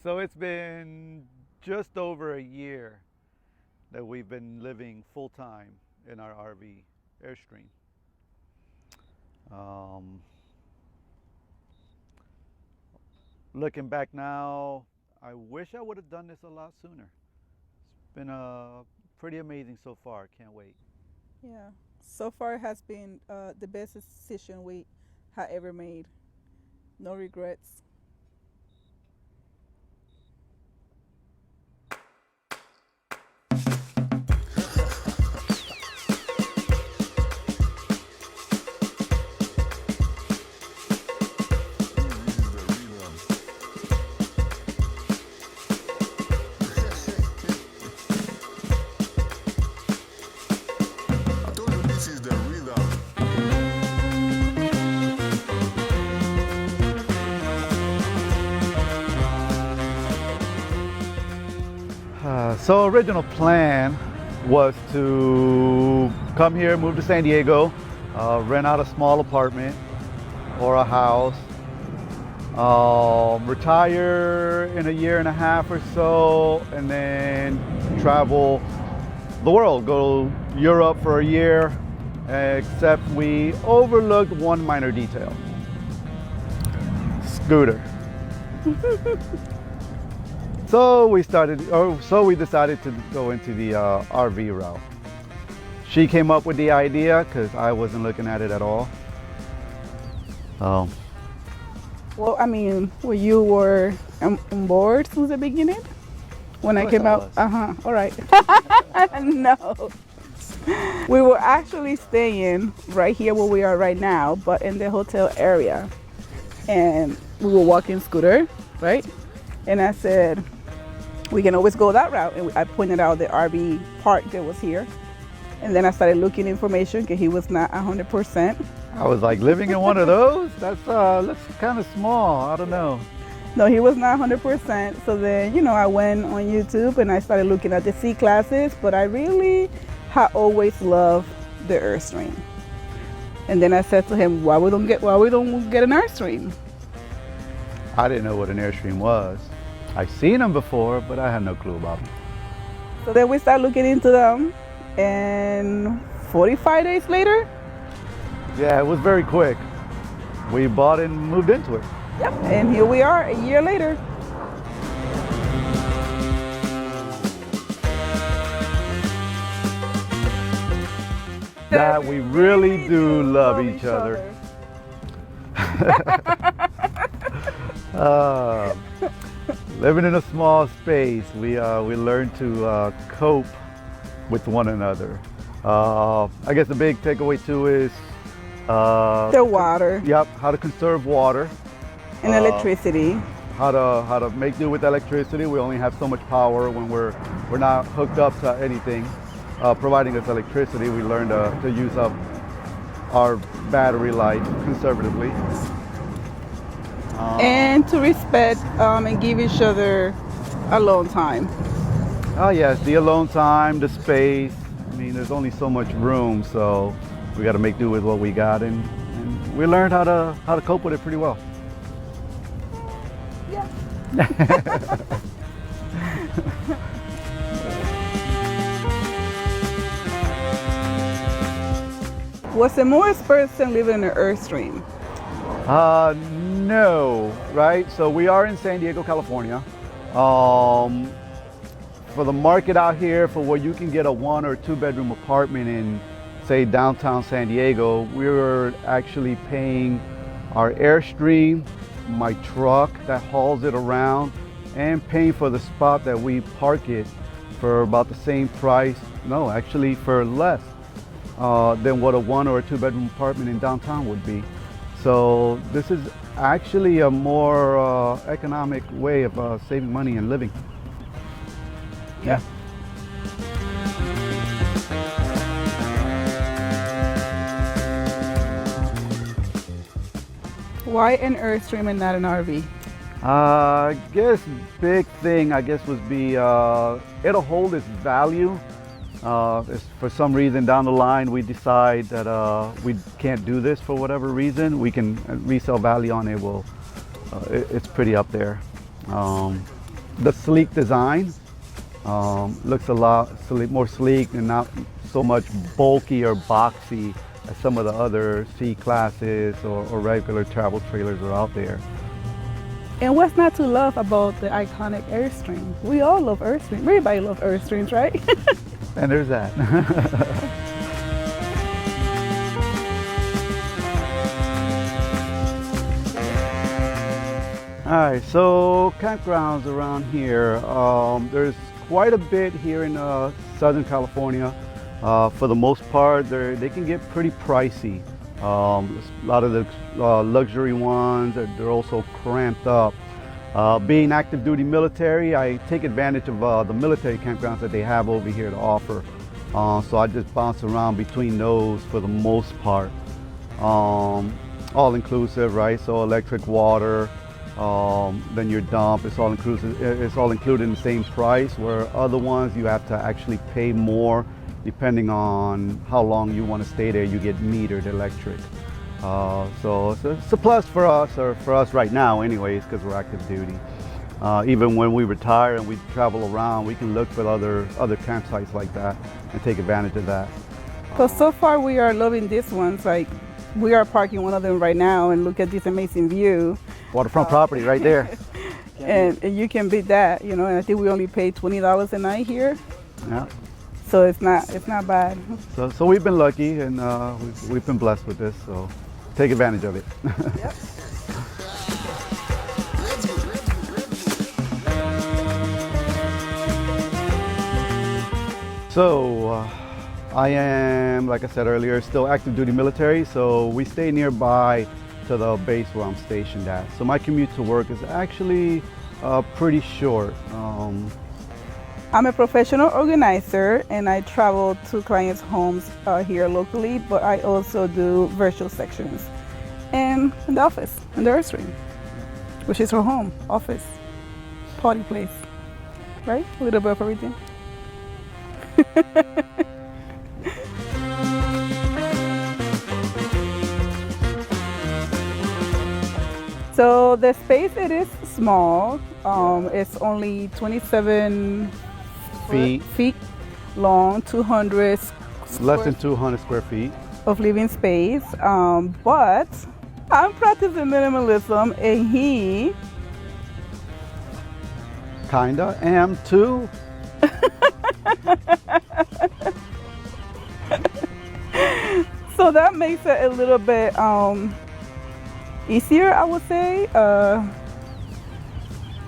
So it's been just over a year that we've been living full time in our RV, Airstream. Um, Looking back now, I wish I would have done this a lot sooner. It's been pretty amazing so far. Can't wait. Yeah. So far, it has been the best decision we have ever made. No regrets. I told you this is the rhythm. So original plan was to come here, move to San Diego, rent out a small apartment or a house, retire in a year and a half or so, and then travel the world, go to Europe for a year, except we overlooked one minor detail. Scooter. So we decided to go into the RV route. She came up with the idea because I wasn't looking at it at all. Um, Well, I mean, when you were on board since the beginning, when I course came I out. was. All right. No. We were actually staying right here where we are right now, but in the hotel area. And we were walking scooter, right? And I said, we can always go that route. And I pointed out the RV park that was here. And then I started looking information because he was not 100%. I was like, living in one of those? That's kind of small. I don't know. No, he was not 100%. So then, I went on YouTube and I started looking at the C classes, but I really have always loved the Airstream. And then I said to him, why we don't get an Airstream? I didn't know what an Airstream was. I've seen them before, but I had no clue about them. So then we started looking into them, and 45 days later, Yeah, it was very quick. We bought and moved into it. yep, and here we are a year later. That we really do love each other. Uh, Living in a small space, we learn to cope with one another. I guess the big takeaway too is The water yep, how to conserve water, and electricity. how to make do with electricity. We only have so much power when we're not hooked up to anything. Providing us electricity, we learn to use up our battery life conservatively. And to respect and give each other alone time. Oh yes, the alone time, the space. I mean, there's only so much room, so we got to make do with what we got, and we learned how to cope with it pretty well. Yeah. Was it more expensive than living in an Airstream? No, right? So we are in San Diego, California. For the market out here, for where you can get a 1 or 2 bedroom apartment in, say, downtown San Diego, we were actually paying our Airstream, my truck that hauls it around, and paying for the spot that we park it for about the same price. No, actually for less than what a 1 or a 2 bedroom apartment in downtown would be. So this is actually a more economic way of saving money and living. Yeah. Why an Airstream and not an RV? I guess big thing would be it'll hold its value. If for some reason down the line we decide that we can't do this for whatever reason, we can resale value on it. It's pretty up there. the sleek design. Looks a lot more sleek and not so much bulky or boxy as some of the other C classes or regular travel trailers are out there. And what's not to love about the iconic Airstream? We all love Airstream. Everybody loves Airstreams, right? And there's that. All right, so campgrounds around here. There's quite a bit here in Southern California. For the most part, they can get pretty pricey. A lot of the luxury ones, they're also cramped up. Being active duty military, I take advantage of the military campgrounds that they have over here to offer. So I just bounce around between those for the most part. All inclusive, right? So electric, water, then your dump, it's all inclusive. It's all included in the same price, where other ones you have to actually pay more depending on how long you want to stay there. You get metered electric. So it's a plus for us, or for us right now anyways, because we're active duty. Even when we retire and we travel around, we can look for other campsites like that and take advantage of that. So far we are loving these ones. Like, we are parking one of them right now and look at this amazing view. Waterfront property right there. And you can beat that, you know, and I think we only pay $20 a night here. Yeah. So it's not bad. So we've been lucky, and we've been blessed with this, so take advantage of it. Yep. So I am, like I said earlier, still active duty military, so we stay nearby to the base where I'm stationed at. So my commute to work is actually pretty short. I'm a professional organizer and I travel to clients' homes here locally, but I also do virtual sections and in the office, in the Airstream, which is her home, office, party place, right? A little bit of everything. So the space, it is small. It's only 27 feet long, 200 Less than 200 square feet. of living space. But I'm practicing minimalism, and he Kinda am too. so that makes it a little bit easier, I would say.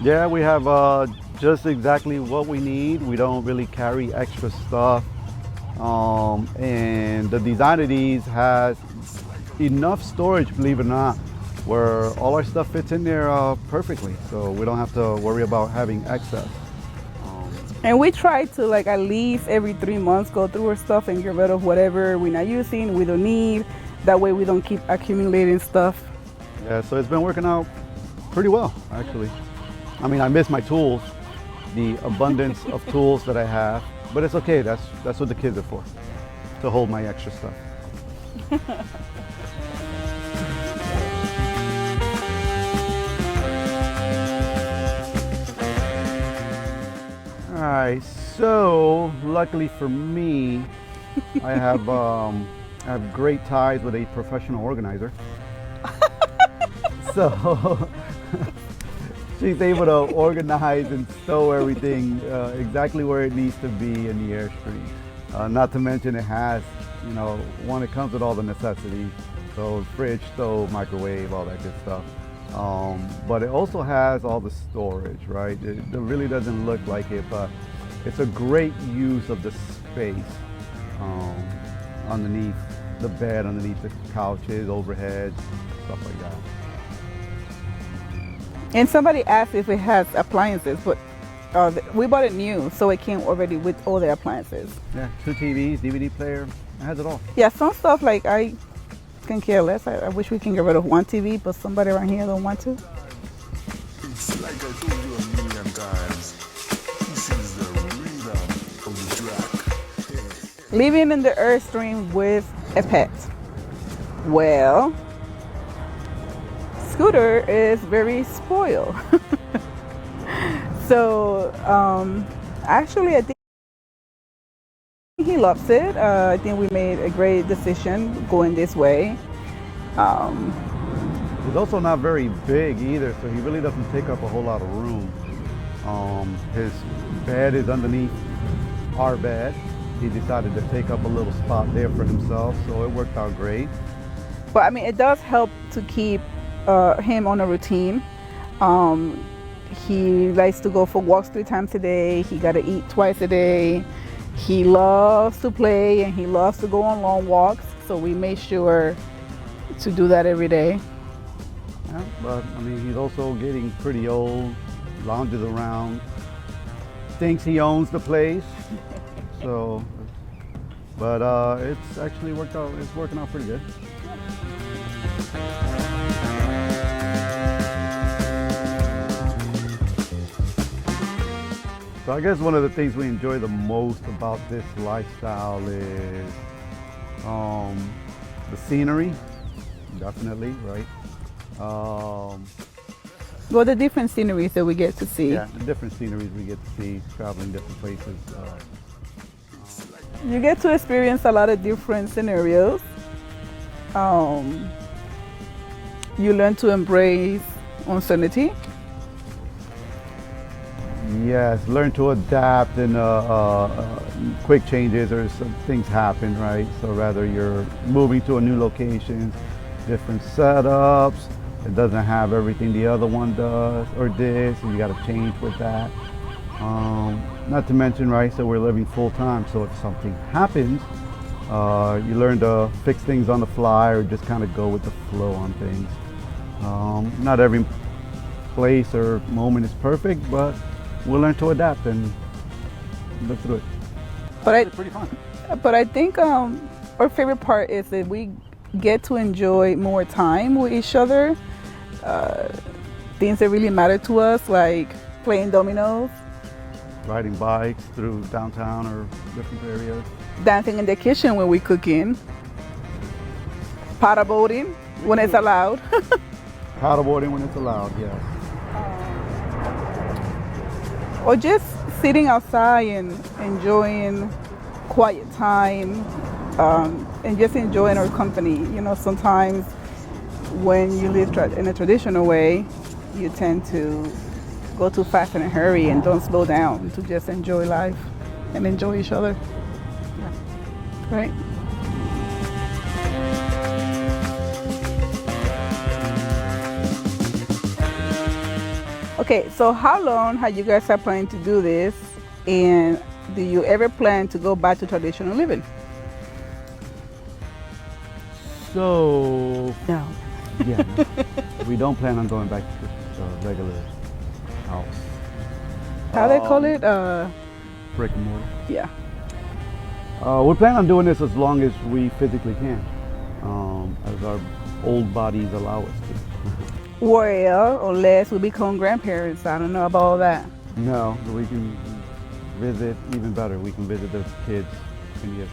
Yeah, we have just exactly what we need. We don't really carry extra stuff. And the design of these has enough storage, believe it or not, where all our stuff fits in there perfectly. So we don't have to worry about having excess. And we try to, like, at least every 3 months go through our stuff and get rid of whatever we're not using, we don't need. That way we don't keep accumulating stuff. Yeah, so it's been working out pretty well, actually. I mean, I miss my tools, the abundance of tools that I have, but it's okay. That's what the kids are for, to hold my extra stuff. All right, so luckily for me, I have great ties with a professional organizer. So she's able to organize and stow everything exactly where it needs to be in the Airstream. Not to mention it has, you know, it comes with all the necessities. So fridge, stove, microwave, all that good stuff. But it also has all the storage, right? It really doesn't look like it, but it's a great use of the space underneath the bed, underneath the couches, overhead, stuff like that. And somebody asked if it has appliances, but we bought it new, so it came already with all the appliances. Yeah, 2 TVs, DVD player, it has it all. Yeah, some stuff like I can care less. I wish we can get rid of one TV, but somebody around here don't want to. It's like I told you a million times. This is the rhythm of the track. Living in the Airstream with a pet. Well, Scooter is very spoiled. So actually, I think he loves it. I think we made a great decision going this way. Um, He's also not very big either, so he really doesn't take up a whole lot of room. His bed is underneath our bed. He decided to take up a little spot there for himself, so it worked out great. but I mean, it does help to keep him on a routine. Um, he likes to go for walks 3 times a day. He got to eat twice a day. He loves to play and he loves to go on long walks. So we made sure to do that every day. Yeah, but I mean, he's also getting pretty old, lounges around, thinks he owns the place. So, but it's actually worked out. It's working out pretty good. So I guess one of the things we enjoy the most about this lifestyle is the scenery, definitely, right? Well, the different sceneries that we get to see. Yeah, the different sceneries we get to see, traveling different places. You get to experience a lot of different scenarios. You learn to embrace uncertainty. Yes, learn to adapt and quick changes or some things happen, right? So rather you're moving to a new location, different setups, it doesn't have everything the other one does or did, so you got to change with that. Not to mention, right, so we're living full time, so if something happens, you learn to fix things on the fly or just kind of go with the flow on things. Not every place or moment is perfect, but we'll learn to adapt and look through it. But It's pretty fun. I think our favorite part is that we get to enjoy more time with each other. Things that really matter to us, like playing dominoes, Riding bikes through downtown or different areas. dancing in the kitchen when we're cooking, paddle boating when it's allowed. Paddleboarding when it's allowed, yes. Or just sitting outside and enjoying quiet time, and just enjoying our company. You know, sometimes when you live in a traditional way, you tend to go too fast in a hurry and don't slow down to just enjoy life and enjoy each other. Right? Okay, so how long have you guys are planning to do this, and do you ever plan to go back to traditional living? So, No. yeah, no. We don't plan on going back to the regular house. How they call it? Brick and mortar. Yeah. We plan on doing this as long as we physically can, as our old bodies allow us to. Well, unless we become grandparents. I don't know about all that. No, we can visit, even better, we can visit the kids and get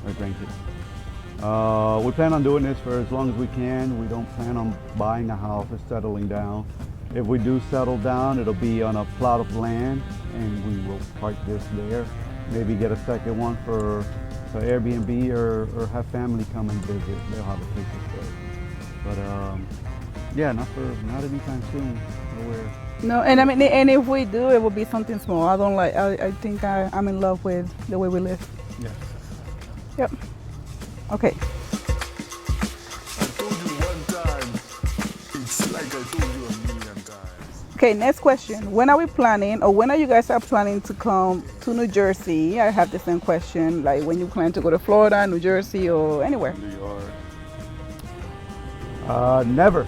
our grandkids. We plan on doing this for as long as we can. We don't plan on buying a house or settling down. If we do settle down, it'll be on a plot of land and we will park this there. Maybe get a second one for Airbnb or have family come and visit. They'll have a place to stay. But yeah, not anytime soon. Nowhere. No, and I mean, and if we do, it will be something small. I don't like. I think I'm in love with the way we live. Yes. Yep. Okay. I told you one time, it's like I told you a million times. Okay. Next question. When are we planning, or when are you guys are planning to come to New Jersey? I have the same question. Like when you plan to go to Florida, New Jersey, or anywhere. New York. Never.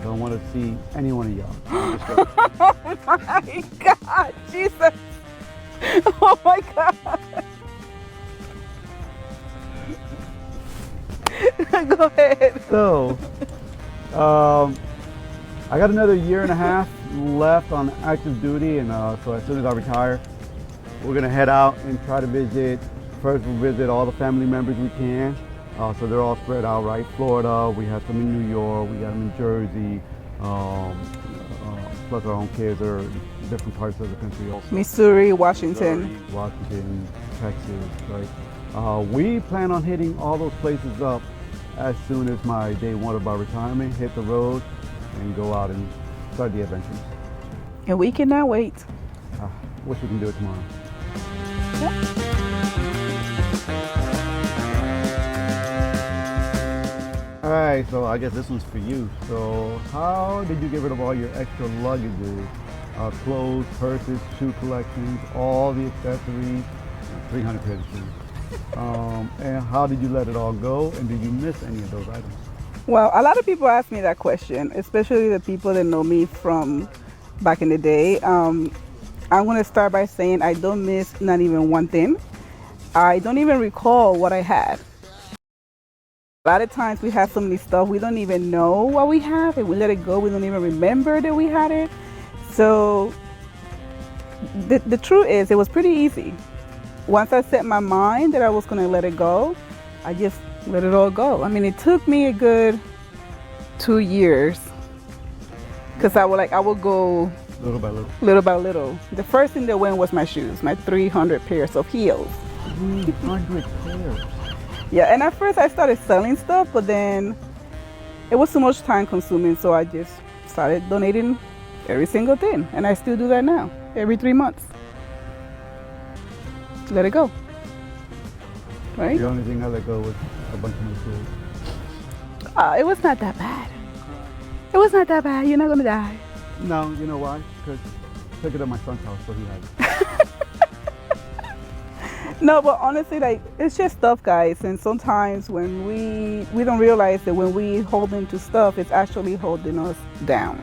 Don't want to see any one of y'all. Oh my God, Jesus! Oh my God! Go ahead. So, I got another year and a half left on active duty, and so as soon as I retire, we're gonna head out and try to visit. First, we'll visit all the family members we can. So they're all spread out, right? Florida, we have some in New York, we got them in Jersey, plus our own kids are in different parts of the country also. Missouri, Washington. Missouri, Washington, Texas, right? We plan on hitting all those places up as soon as my day one of our retirement, hit the road and go out and start the adventures. And we cannot wait. Wish we can do it tomorrow. All right, so I guess this one's for you. So how did you get rid of all your extra luggages? Clothes, purses, shoe collections, all the accessories, 300 pairs of shoes. And how did you let it all go? And did you miss any of those items? Well, a lot of people ask me that question, especially the people that know me from back in the day. I'm going to start by saying I don't miss not even one thing. I don't even recall what I had. A lot of times we have so many stuff, we don't even know what we have, and we let it go. We don't even remember that we had it. So the truth is, it was pretty easy. Once I set my mind that I was going to let it go, I just let it all go. I mean, it took me a good 2 years because I would go Little by little. little by little. The first thing that went was my shoes, my 300 pairs of heels. 300 pairs. Yeah, and at first I started selling stuff, but then it was too much time consuming, so I just started donating every single thing. And I still do that now, every 3 months. Let it go. Right? The only thing I let go was a bunch of my clothes. It was not that bad. It was not that bad. You're not gonna die. No, you know why? Because I took it at my son's house, so he had it. No, but honestly, like, it's just stuff, guys. And sometimes when we don't realize that when we hold into stuff, it's actually holding us down.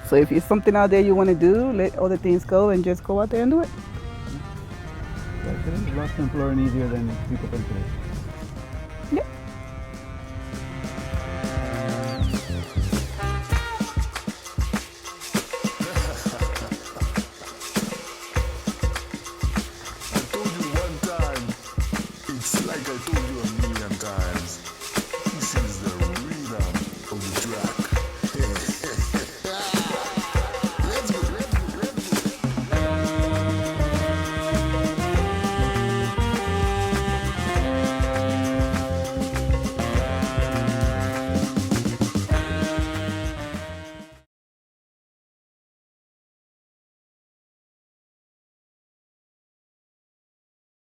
So if there's something out there you want to do, let other things go and just go out there and do it. That's it. A lot simpler and easier than people think it is.